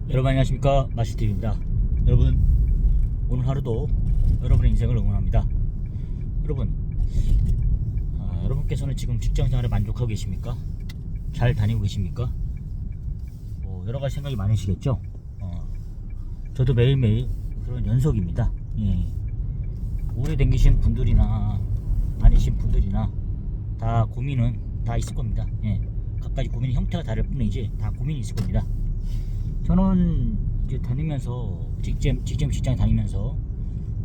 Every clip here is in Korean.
여러분 안녕하십니까, 마시TV입니다. 여러분, 오늘 하루도 여러분의 인생을 응원합니다. 여러분, 여러분께서는 지금 직장생활에 만족하고 계십니까? 잘 다니고 계십니까? 여러가지 생각이 많으시겠죠? 저도 매일매일 그런 연속입니다. 예. 오래 댕기신 분들이나 아니신 분들이나 다 고민은 다 있을 겁니다. 예. 각가지 고민의 형태가 다를 뿐이지 다 고민이 있을 겁니다. 저는 이제 다니면서 직장 다니면서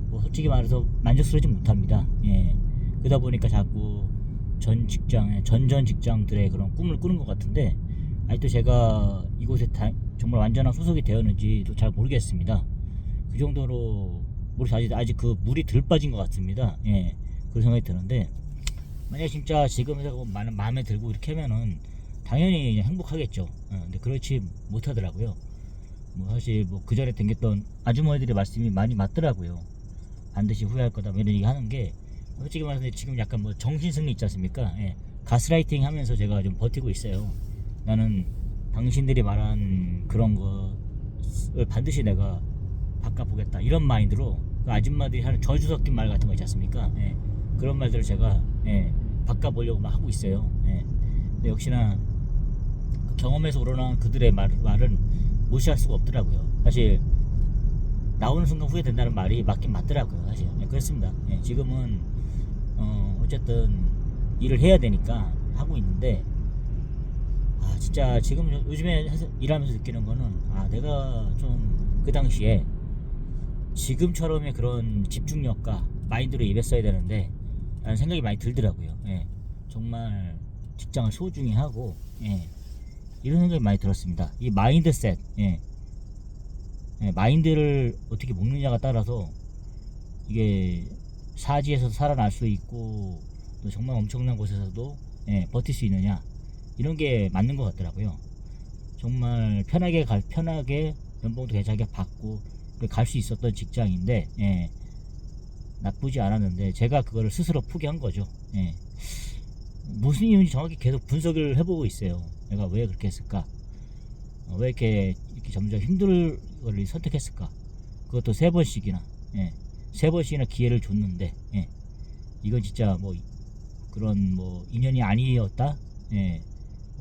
뭐 솔직히 말해서 만족스러우지 못합니다. 예. 그러다 보니까 자꾸 전 직장들의 그런 꿈을 꾸는 것 같은데, 아직도 제가 이곳에 정말 완전한 소속이 되었는지도 잘 모르겠습니다. 그 정도로 아직 그 물이 덜 빠진 것 같습니다. 예. 그런 생각이 드는데, 만약 진짜 지금에서 마음에 들고 이렇게 하면은 당연히 행복하겠죠. 근데 그렇지 못하더라고요. 사실 그 전에 댕겼던 아주머니들의 말씀이 많이 맞더라고요. 반드시 후회할 거다 이런 얘기 하는 게, 솔직히 말해서 지금 약간 정신승리 있지 않습니까? 예. 가스라이팅 하면서 제가 좀 버티고 있어요. 나는 당신들이 말한 그런 것을 반드시 내가 바꿔보겠다, 이런 마인드로 그 아줌마들이 하는 저주 섞인 말 같은 거 있지 않습니까? 예. 그런 말들을 제가 바꿔보려고 막 하고 있어요. 예. 근데 역시나 경험에서 우러나온 그들의 말은 무시할 수가 없더라고요. 사실 나오는 순간 후회된다는 말이 맞긴 맞더라고요. 사실 그렇습니다. 지금은 어쨌든 일을 해야 되니까 하고 있는데, 진짜 지금 요즘에 일하면서 느끼는 거는, 내가 좀 그 당시에 지금처럼의 그런 집중력과 마인드로 임했어야 되는데 라는 생각이 많이 들더라고요. 정말 직장을 소중히 하고, 이런 생각이 많이 들었습니다. 이 마인드셋, 마인드를 어떻게 먹느냐가 따라서 이게 사지에서 살아날 수 있고, 또 정말 엄청난 곳에서도 버틸 수 있느냐, 이런 게 맞는 것 같더라고요. 정말 편하게 연봉도 괜찮게 받고 갈 수 있었던 직장인데, 나쁘지 않았는데 제가 그거를 스스로 포기한 거죠. 무슨 이유인지 정확히 계속 분석을 해보고 있어요. 내가 왜 그렇게 했을까? 왜 이렇게 점점 힘든 걸 선택했을까? 그것도 3번씩이나, 3번씩이나 기회를 줬는데, 이건 진짜 그런 인연이 아니었다?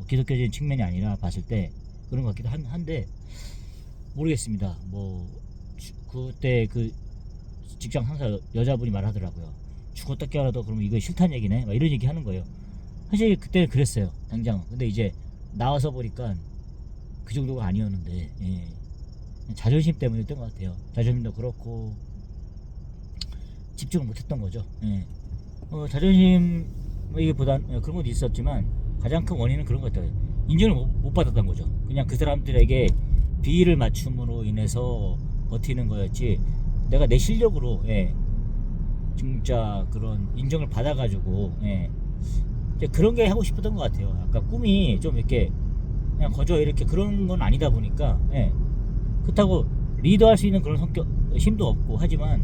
기독교적인 측면이 아니라 봤을 때 그런 것 같기도 한데, 모르겠습니다. 그때 그 직장 상사 여자분이 말하더라고요. 죽었다 깨어나도 그러면 이거 싫다는 얘기네? 이런 얘기 하는 거예요. 사실 그때는 그랬어요, 당장. 근데 이제 나와서 보니까 그 정도가 아니었는데, 자존심 때문이었던 것 같아요. 자존심도 그렇고 집중을 못했던 거죠. 자존심이보단 그런 것도 있었지만 가장 큰 원인은 그런 것 같아요. 인정을 못 받았던 거죠. 그냥 그 사람들에게 비위를 맞춤으로 인해서 버티는 거였지, 내가 내 실력으로 진짜 그런 인정을 받아가지고 그런 게 하고 싶었던 것 같아요. 약간 꿈이 좀 이렇게 그냥 거저 이렇게 그런 건 아니다 보니까, 그렇다고 리더할 수 있는 그런 힘도 없고 하지만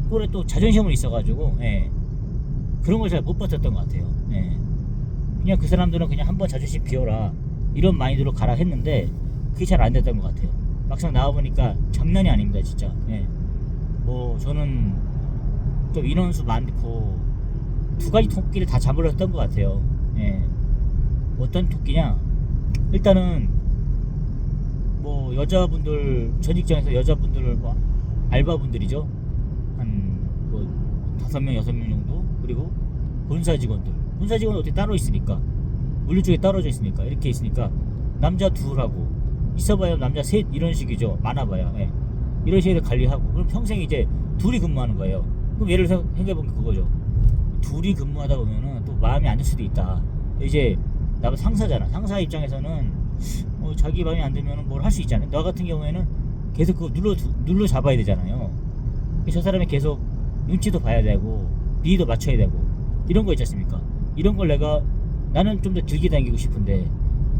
꼴에 또 자존심은 있어가지고 그런 걸 잘 못 버텼던 것 같아요. 그냥 그 사람들은 그냥 한번 자존심 비워라, 이런 마인드로 가라 했는데 그게 잘 안 됐던 것 같아요. 막상 나와보니까 장난이 아닙니다, 진짜. 저는 좀 인원수 많고 2가지 토끼를 다 잡으렸던 것 같아요. 어떤 토끼냐? 일단은 여자분들, 전 직장에서 여자분들 알바분들이죠. 한 5명 6명 정도. 그리고 본사 직원은 어떻게 따로 있으니까, 물류 쪽에 떨어져 있으니까, 이렇게 있으니까 남자 둘하고 있어봐야 남자 셋, 이런 식이죠. 많아봐야. 이런 식으로 관리하고, 그럼 평생 이제 둘이 근무하는 거예요. 그럼 예를 들어서 생각해보면 그거죠. 둘이 근무하다 보면은 또 마음이 안 들 수도 있다. 이제 나도 상사잖아. 상사 입장에서는 자기 마음이 안 들면 뭘 할 수 있잖아요. 너 같은 경우에는 계속 그거 눌러 잡아야 되잖아요. 저 사람이 계속 눈치도 봐야 되고 비위도 맞춰야 되고 이런 거 있지 않습니까? 이런 걸 나는 좀 더 길게 다니고 싶은데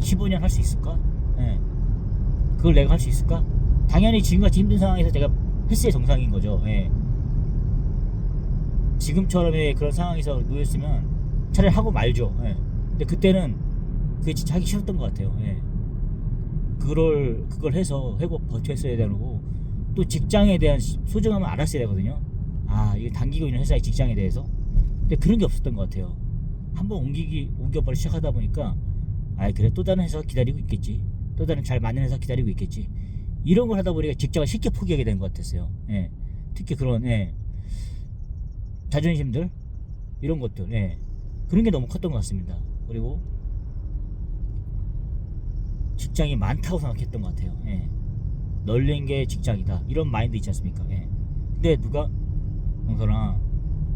15년 할 수 있을까? 그걸 내가 할 수 있을까? 당연히 지금같이 힘든 상황에서 제가 헬스의 정상인 거죠. 지금처럼의 그런 상황에서 놓였으면 차라리 하고 말죠. 근데 그때는 그게 진짜 하기 싫었던 것 같아요. 그걸 해서 회복 버텼어야 되고, 또 직장에 대한 소중함을 알았어야 되거든요. 아, 이게 당기고 있는 회사의 직장에 대해서. 근데 그런 게 없었던 것 같아요. 한번 옮겨버리 시작하다 보니까, 아, 그래, 또 다른 회사가 기다리고 있겠지. 또 다른 잘 맞는 회사가 기다리고 있겠지. 이런 걸 하다 보니까 직장을 쉽게 포기하게 된 것 같았어요. 예. 특히 그런, 예. 자존심들, 이런 것들, 예. 그런 게 너무 컸던 것 같습니다. 그리고 직장이 많다고 생각했던 것 같아요. 예. 널린 게 직장이다, 이런 마인드 있지 않습니까? 예. 근데 누가 영선아,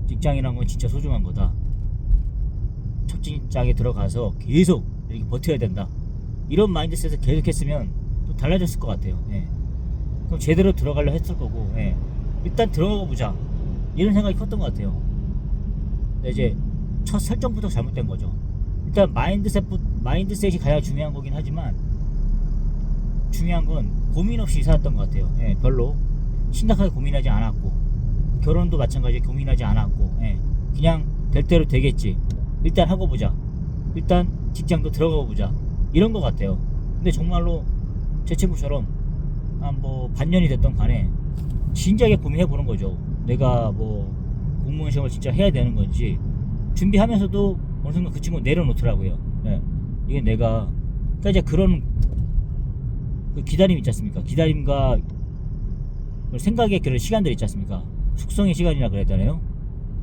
직장이란 건 진짜 소중한 거다, 첫 직장에 들어가서 계속 이렇게 버텨야 된다, 이런 마인드셋에서 계속 했으면 또 달라졌을 것 같아요. 예. 그럼 제대로 들어가려 했을 거고, 예. 일단 들어가 보자, 이런 생각이 컸던 것 같아요. 근데 이제 첫 설정부터 잘못된 거죠. 일단 마인드셋이 가장 중요한 거긴 하지만, 중요한 건 고민 없이 살았던 것 같아요. 예, 별로 심각하게 고민하지 않았고, 결혼도 마찬가지로 고민하지 않았고, 예, 그냥 될 대로 되겠지, 일단 하고 보자, 일단 직장도 들어가 보자, 이런 것 같아요. 근데 정말로 제 친구처럼 한 뭐 반년이 됐던 간에 진지하게 고민해 보는 거죠. 내가 뭐 공무원 시험을 진짜 해야 되는 건지, 준비하면서도 어느 순간 그 친구 내려놓더라고요. 예, 이게 내가, 그러니까 이제 그런 그 기다림 있지 않습니까? 기다림과 생각의 그런 시간들 있지 않습니까? 숙성의 시간이라 그래야 되나요?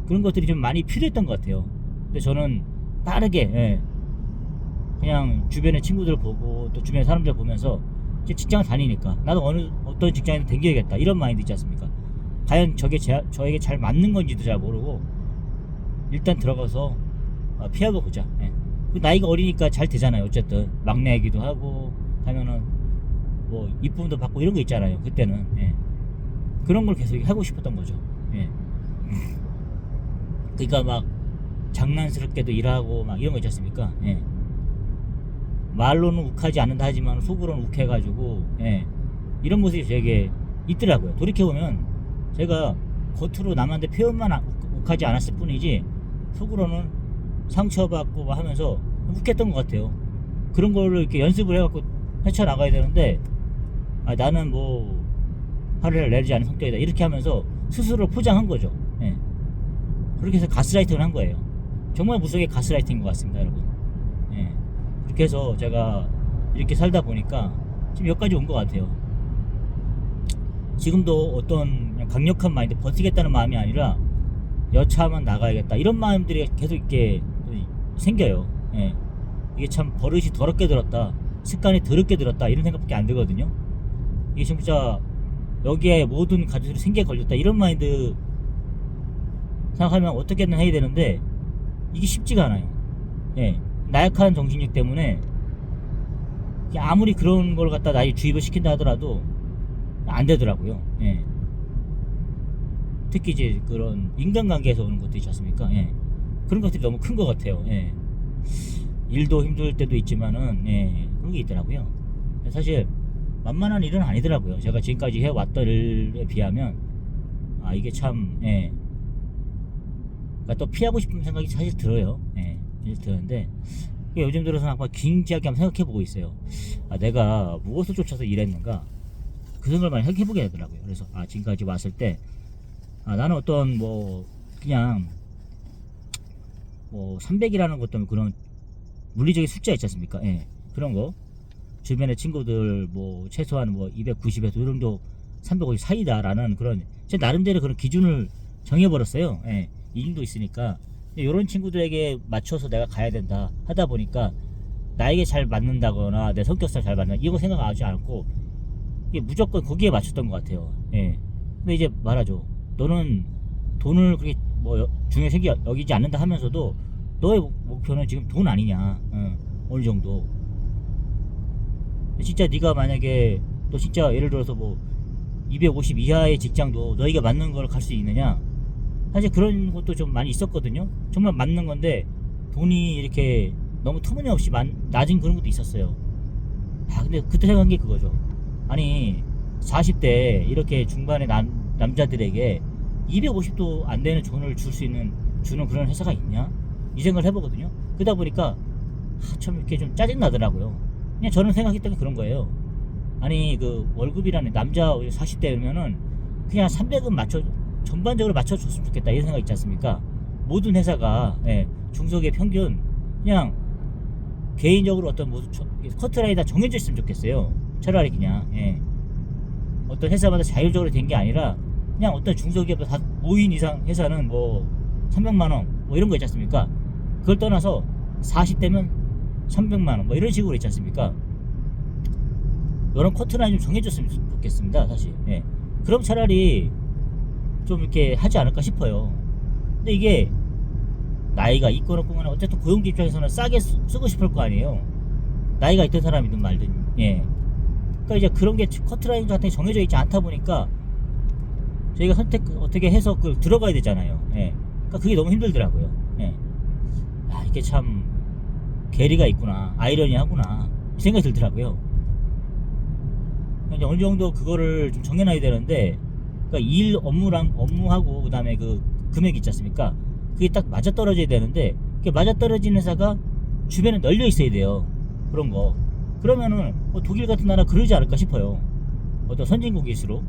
그런 것들이 좀 많이 필요했던 것 같아요. 근데 저는 빠르게, 예, 그냥 주변의 친구들 보고 또 주변의 사람들 보면서 이제 직장을 다니니까 나도 어떤 직장에도 댕겨야겠다, 이런 마인드 있지 않습니까? 과연 저에게 잘 맞는 건지도 잘 모르고 일단 들어가서 피하고 보자. 예. 나이가 어리니까 잘 되잖아요. 어쨌든 막내이기도 하고 하면은 뭐 이쁨도 받고 이런 거 있잖아요. 그때는, 예. 그런 걸 계속 하고 싶었던 거죠. 예. 그러니까 막 장난스럽게도 일하고 막 이런 거 있지 않습니까? 예. 말로는 욱하지 않는다 하지만 속으로는 욱해가지고, 예, 이런 모습이 되게 있더라고요. 돌이켜보면 제가 겉으로 남한테 표현만 욱하지 않았을 뿐이지 속으로는 상처받고 막 하면서 욱했던 것 같아요. 그런 거를 이렇게 연습을 해갖고 헤쳐나가야 되는데, 아, 나는 뭐 화를 내지 않은 성격이다, 이렇게 하면서 스스로 포장한 거죠. 예. 그렇게 해서 가스라이팅을 한 거예요. 정말 무속의 가스라이팅인 것 같습니다, 여러분. 예. 그렇게 해서 제가 이렇게 살다 보니까 지금 여기까지 온 것 같아요. 지금도 어떤 그냥 강력한 마인드, 버티겠다는 마음이 아니라 여차하면 나가야겠다, 이런 마음들이 계속 이렇게 생겨요. 예. 이게 참 버릇이 더럽게 들었다, 습관이 더럽게 들었다, 이런 생각밖에 안 들거든요. 이게 진짜 여기에 모든 가족들이 생기에 걸렸다, 이런 마인드 생각하면 어떻게든 해야 되는데 이게 쉽지가 않아요. 예. 나약한 정신력 때문에 아무리 그런 걸 갖다 나의 주입을 시킨다 하더라도 안 되더라고요. 예. 특히 이제 그런 인간관계에서 오는 것도 있지 않습니까? 예. 그런 것들이 너무 큰 것 같아요. 예. 일도 힘들 때도 있지만은, 예, 그런 게 있더라고요. 사실 만만한 일은 아니더라고요. 제가 지금까지 해왔던 일에 비하면, 아, 이게 참, 예, 그러니까 또 피하고 싶은 생각이 사실 들어요. 예, 사실 드는데 요즘 들어서 한번 진지하게 한번 생각해보고 있어요. 아, 내가 무엇을 쫓아서 일했는가, 그 생각을 많이 생각해보게 되더라고요. 그래서 아, 지금까지 왔을 때, 아, 나는 어떤 뭐 그냥 뭐 300이라는 것도 그런 물리적인 숫자 있지 않습니까? 예, 그런 거 주변의 친구들 뭐 최소한 뭐 290에서 이 정도 350 사이다라는 그런 제 나름대로 그런 기준을 정해버렸어요. 예, 이 정도 있으니까 이런 친구들에게 맞춰서 내가 가야 된다 하다 보니까 나에게 잘 맞는다거나 내 성격상 잘 맞는다 이거 생각하지 않고 이게 무조건 거기에 맞췄던 것 같아요. 예. 근데 이제 말하죠. 너는 돈을 그렇게 뭐 중요하게 여기지 않는다 하면서도 너의 목표는 지금 돈 아니냐, 어느 정도. 진짜 네가 만약에 또 진짜 예를 들어서 뭐 250 이하의 직장도 너희가 맞는 걸 갈 수 있느냐, 사실 그런 것도 좀 많이 있었거든요. 정말 맞는 건데 돈이 이렇게 너무 터무니없이 낮은 그런 것도 있었어요. 아, 근데 그때 생각한 게 그거죠. 아니 40대 이렇게 중반의 남자들에게 250도 안 되는 돈을 주는 그런 회사가 있냐, 이 생각을 해보거든요. 그러다 보니까 참 이렇게 좀 짜증 나더라고요. 그냥 저는 생각했던 게 그런 거예요. 아니 그 월급이라는 남자 40대면은 그냥 300은 전반적으로 맞춰줬으면 좋겠다 이런 생각 있지 않습니까? 모든 회사가 중소기업 평균 그냥 개인적으로 어떤 커트라인이 다 정해져 있으면 좋겠어요. 차라리 그냥 어떤 회사마다 자율적으로 된 게 아니라 그냥 어떤 중소기업 5인 이상 회사는 뭐 300만원 뭐 이런 거 있지 않습니까? 그걸 떠나서 40대면 300만원 뭐 이런 식으로 있지 않습니까? 이런 커트라인 좀 정해줬으면 좋겠습니다 사실. 그럼 차라리 좀 이렇게 하지 않을까 싶어요. 근데 이게 나이가 있건 없건 간에 어쨌든 고용주 입장에서는 싸게 쓰고 싶을 거 아니에요. 나이가 있던 사람이든 말든. 그러니까 이제 그런 게 커트라인 같은 게 정해져 있지 않다 보니까 저희가 선택 어떻게 해서 그걸 들어가야 되잖아요. 그러니까 그게 너무 힘들더라고요. 아, 이게 참 괴리가 있구나, 아이러니하구나 이 생각이 들더라고요. 이제 어느 정도 그거를 좀 정해놔야 되는데, 그러니까 일 업무하고 그다음에 그 금액 있지 않습니까? 그게 딱 맞아 떨어져야 되는데, 그게 맞아 떨어지는 회사가 주변에 널려 있어야 돼요. 그런 거. 그러면은 뭐 독일 같은 나라 그러지 않을까 싶어요. 어떤 선진국일수록.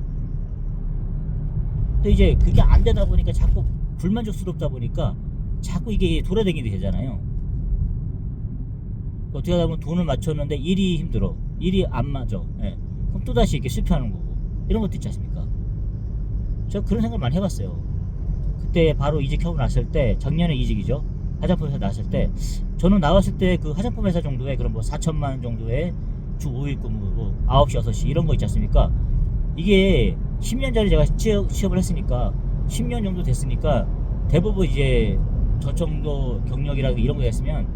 또 이제 그게 안 되다 보니까 자꾸 불만족스럽다 보니까 자꾸 이게 돌아다니게 되잖아요. 어떻게 하다 보면 돈을 맞췄는데 일이 힘들어. 일이 안 맞아. 그럼 또다시 이렇게 실패하는 거고. 이런 것도 있지 않습니까? 저 그런 생각을 많이 해봤어요. 그때 바로 이직하고 났을 때, 작년에 이직이죠. 화장품 회사 나왔을 때, 저는 나왔을 때 그 화장품 회사 정도에 그런 뭐 4천만 원 정도의 주 5일 근무, 뭐 9시, 6시 이런 거 있지 않습니까? 이게 10년 전에 제가 취업을 했으니까 10년 정도 됐으니까 대부분 이제 저 정도 경력이라든가 이런 거 했으면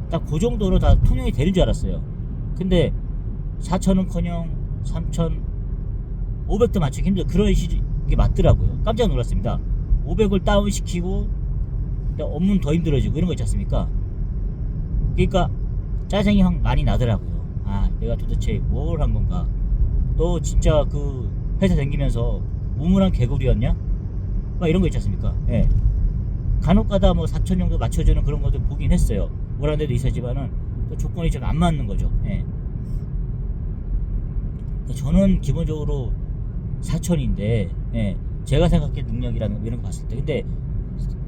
딱 그 정도로 다 통용이 되는 줄 알았어요. 근데 4천은커녕 3천 500도 맞추기 힘들어. 그런 게 맞더라고요. 깜짝 놀랐습니다. 500을 다운시키고 업무는 더 힘들어지고 이런 거 있지 않습니까? 그러니까 짜증이 확 많이 나더라고요. 아, 내가 도대체 뭘 한 건가? 너 진짜 그 회사 다니면서 우물한 개구리였냐? 막 이런 거 있지 않습니까? 간혹 가다 뭐 4천 정도 맞춰주는 그런 것들 보긴 했어요. 뭐라는 데도 있었지만은 또 조건이 좀 안 맞는 거죠. 저는 기본적으로 4천인데 제가 생각해 능력이라는 이런 거 봤을 때, 근데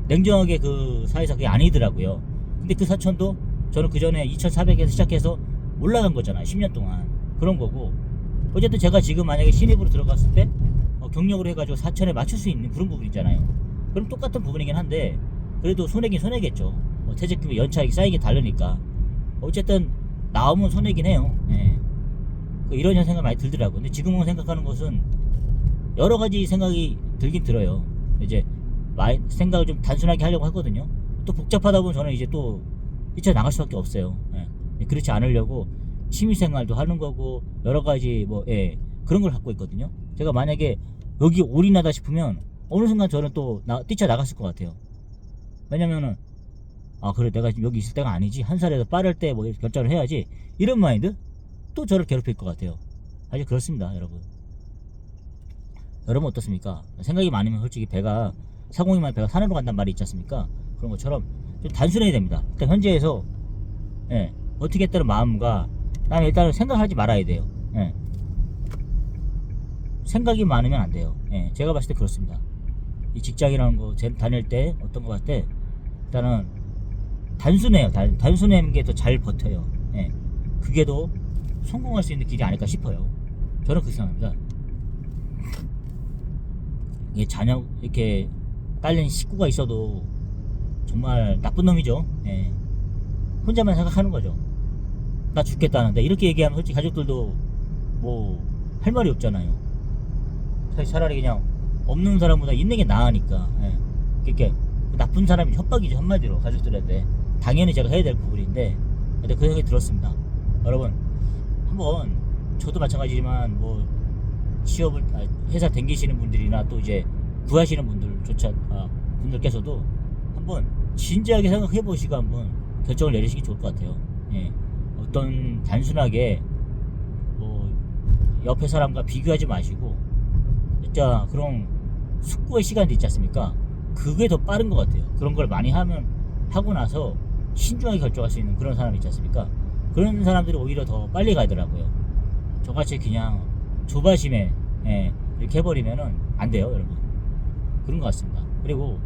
냉정하게 그 사회에서 그게 아니더라고요. 근데 그 4천도 저는 그 전에 2,400에서 시작해서 올라간 거잖아요. 10년 동안. 그런 거고, 어쨌든 제가 지금 만약에 신입으로 들어갔을 때 경력으로 해가지고 4천에 맞출 수 있는 그런 부분 있잖아요. 그럼 똑같은 부분이긴 한데 그래도 손해긴 손해겠죠. 퇴직금이 연차 쌓이게 다르니까. 어쨌든 나오면 손해긴 해요. 이런 생각이 많이 들더라고요. 근데 지금은 생각하는 것은 여러 가지 생각이 들긴 들어요. 이제 생각을 좀 단순하게 하려고 하거든요. 또 복잡하다 보면 저는 이제 또 뛰쳐나갈 수밖에 없어요. 그렇지 않으려고 취미생활도 하는 거고 여러 가지 그런 걸 갖고 있거든요. 제가 만약에 여기 올인하다 싶으면 어느 순간 저는 또 뛰쳐나갔을 것 같아요. 왜냐면은 그래 내가 지금 여기 있을 때가 아니지, 한 살에서 빠를 때 뭐 결정을 해야지, 이런 마인드 또 저를 괴롭힐 것 같아요. 사실 그렇습니다, 여러분. 여러분 어떻습니까? 생각이 많으면 솔직히 사공이 많으면 배가 산으로 간단 말이 있지 않습니까? 그런 것처럼 좀 단순해야 됩니다. 일단 현재에서 어떻게 했다는 마음과 그다음에 일단은 생각하지 말아야 돼요. 생각이 많으면 안 돼요. 제가 봤을 때 그렇습니다. 이 직장이라는 거 다닐 때 어떤 거 봤을 때 일단은 단순해요. 단순한 게 더 잘 버텨요. 그게 더 성공할 수 있는 길이 아닐까 싶어요. 저는 그렇게 생각합니다. 이게 자녀 이렇게 딸린 식구가 있어도 정말 나쁜 놈이죠. 혼자만 생각하는 거죠. 나 죽겠다는데 이렇게 얘기하면 솔직히 가족들도 뭐 할 말이 없잖아요. 차라리 그냥 없는 사람보다 있는 게 나으니까. 그러니까 나쁜 사람이 협박이죠, 한마디로 가족들한테. 당연히 제가 해야 될 부분인데, 근데 그 생각이 들었습니다. 여러분 한번, 저도 마찬가지지만 뭐 회사 댕기시는 분들이나 또 이제 구하시는 분들께서도 한번 진지하게 생각해 보시고 한번 결정을 내리시기 좋을 것 같아요. 어떤 단순하게 뭐 옆에 사람과 비교하지 마시고 진짜 그런 숙고의 시간도 있지 않습니까? 그게 더 빠른 것 같아요. 그런 걸 많이 하고 나서 신중하게 결정할 수 있는 그런 사람이 있지 않습니까? 그런 사람들이 오히려 더 빨리 가더라고요. 저같이 그냥 조바심에 이렇게 해버리면은 안 돼요, 여러분. 그런 것 같습니다. 그리고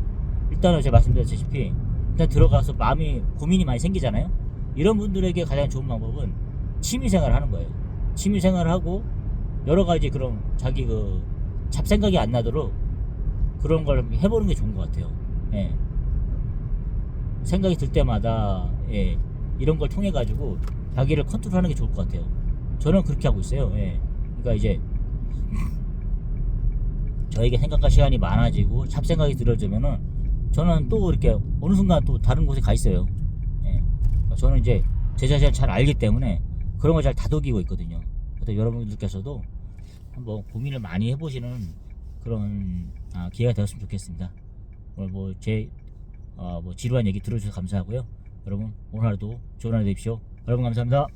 일단은 제가 말씀드렸다시피 일단 들어가서 마음이 고민이 많이 생기잖아요. 이런 분들에게 가장 좋은 방법은 취미생활을 하는 거예요. 취미생활을 하고 여러 가지 그런 자기 그 잡생각이 안 나도록 그런 걸 해보는 게 좋은 것 같아요. 예. 생각이 들 때마다 이런 걸 통해 가지고 자기를 컨트롤하는 게 좋을 것 같아요. 저는 그렇게 하고 있어요. 그러니까 이제 저에게 생각할 시간이 많아지고 잡생각이 들어지면은 저는 또 이렇게 어느 순간 또 다른 곳에 가 있어요. 저는 이제 제 자신을 잘 알기 때문에 그런 걸 잘 다독이고 있거든요. 그래서 여러분들께서도 한번 고민을 많이 해보시는 그런 기회가 되었으면 좋겠습니다. 오늘 뭐 제 뭐 지루한 얘기 들어주셔서 감사하고요. 여러분 오늘 하루도 좋은 하루 되십시오. 여러분 감사합니다.